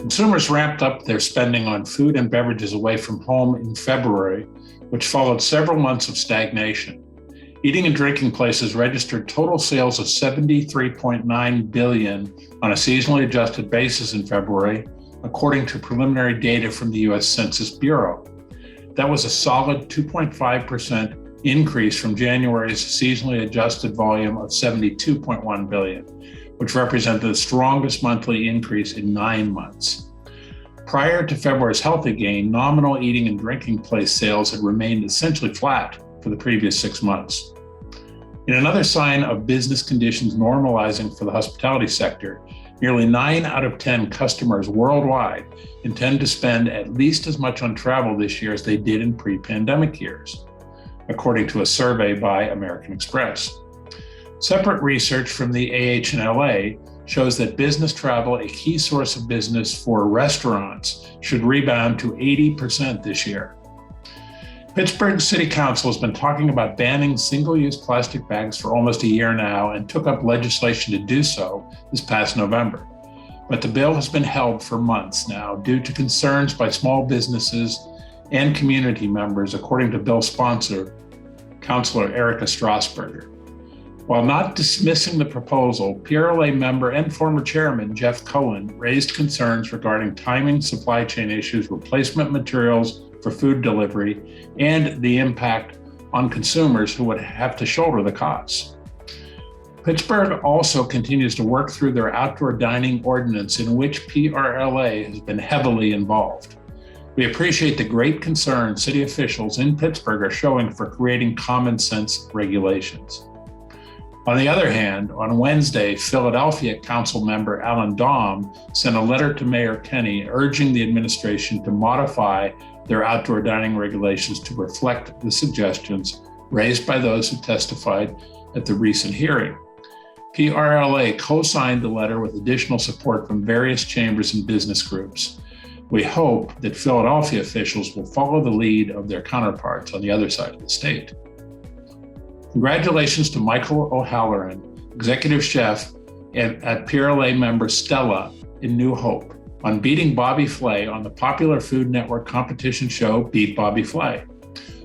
Consumers ramped up their spending on food and beverages away from home in February, which followed several months of stagnation. Eating and drinking places registered total sales of $73.9 billion on a seasonally adjusted basis in February, according to preliminary data from the U.S. Census Bureau. That was a solid 2.5% increase from January's seasonally adjusted volume of $72.1 billion, which represented the strongest monthly increase in 9 months. Prior to February's healthy gain, nominal eating and drinking place sales had remained essentially flat for the previous 6 months. In another sign of business conditions normalizing for the hospitality sector, nearly 9 out of 10 customers worldwide intend to spend at least as much on travel this year as they did in pre-pandemic years, according to a survey by American Express. Separate research from the AHLA shows that business travel, a key source of business for restaurants, should rebound to 80% this year. Pittsburgh City Council has been talking about banning single-use plastic bags for almost a year now and took up legislation to do so this past November. But the bill has been held for months now due to concerns by small businesses and community members, according to bill sponsor, Councilor Erica Strasburger. While not dismissing the proposal, PRLA member and former chairman Jeff Cohen raised concerns regarding timing, supply chain issues, replacement materials for food delivery, and the impact on consumers who would have to shoulder the costs. Pittsburgh also continues to work through their outdoor dining ordinance, in which PRLA has been heavily involved. We appreciate the great concern city officials in Pittsburgh are showing for creating common sense regulations. On the other hand, on Wednesday, Philadelphia Council member Alan Daum sent a letter to Mayor Kenney urging the administration to modify their outdoor dining regulations to reflect the suggestions raised by those who testified at the recent hearing. PRLA co-signed the letter with additional support from various chambers and business groups. We hope that Philadelphia officials will follow the lead of their counterparts on the other side of the state. Congratulations to Michael O'Halloran, executive chef at PRLA member Stella in New Hope, on beating Bobby Flay on the popular Food Network competition show Beat Bobby Flay.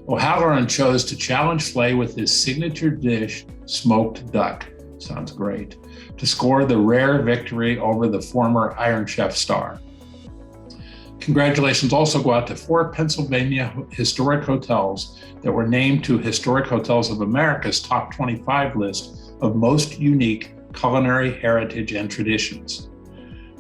O'Halloran chose to challenge Flay with his signature dish, smoked duck, sounds great, to score the rare victory over the former Iron Chef star. Congratulations also go out to 4 Pennsylvania historic hotels that were named to Historic Hotels of America's top 25 list of most unique culinary heritage and traditions.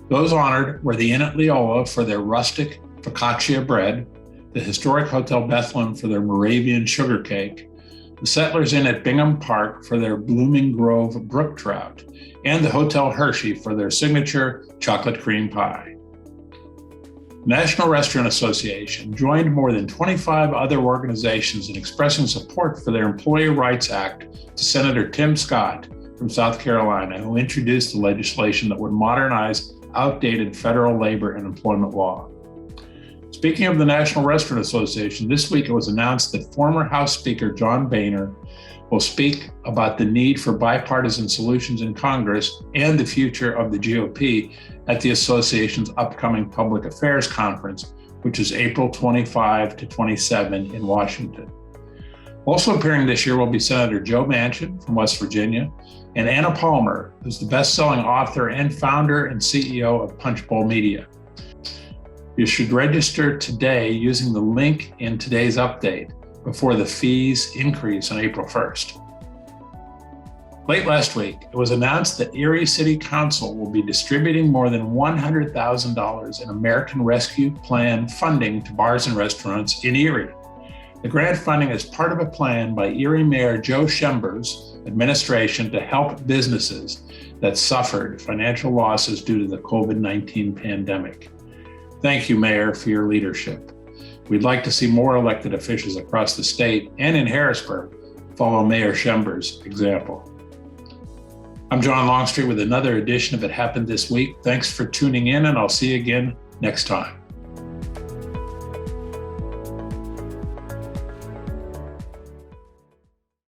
Those honored were the Inn at Leola for their rustic focaccia bread, the Historic Hotel Bethlehem for their Moravian sugar cake, the Settlers Inn at Bingham Park for their Blooming Grove brook trout, and the Hotel Hershey for their signature chocolate cream pie. National Restaurant Association joined more than 25 other organizations in expressing support for their Employee Rights Act to Senator Tim Scott from South Carolina, who introduced the legislation that would modernize outdated federal labor and employment law. Speaking of the National Restaurant Association, this week it was announced that former House Speaker John Boehner will speak about the need for bipartisan solutions in Congress and the future of the GOP at the association's upcoming Public Affairs Conference, which is April 25 to 27 in Washington. Also appearing this year will be Senator Joe Manchin from West Virginia and Anna Palmer, who's the best-selling author and founder and CEO of Punchbowl Media. You should register today using the link in today's update before the fees increase on April 1st. Late last week, it was announced that Erie City Council will be distributing more than $100,000 in American Rescue Plan funding to bars and restaurants in Erie. The grant funding is part of a plan by Erie Mayor Joe Schember's administration to help businesses that suffered financial losses due to the COVID-19 pandemic. Thank you, Mayor, for your leadership. We'd like to see more elected officials across the state and in Harrisburg follow Mayor Schember's example. I'm John Longstreet with another edition of It Happened This Week. Thanks for tuning in, and I'll see you again next time.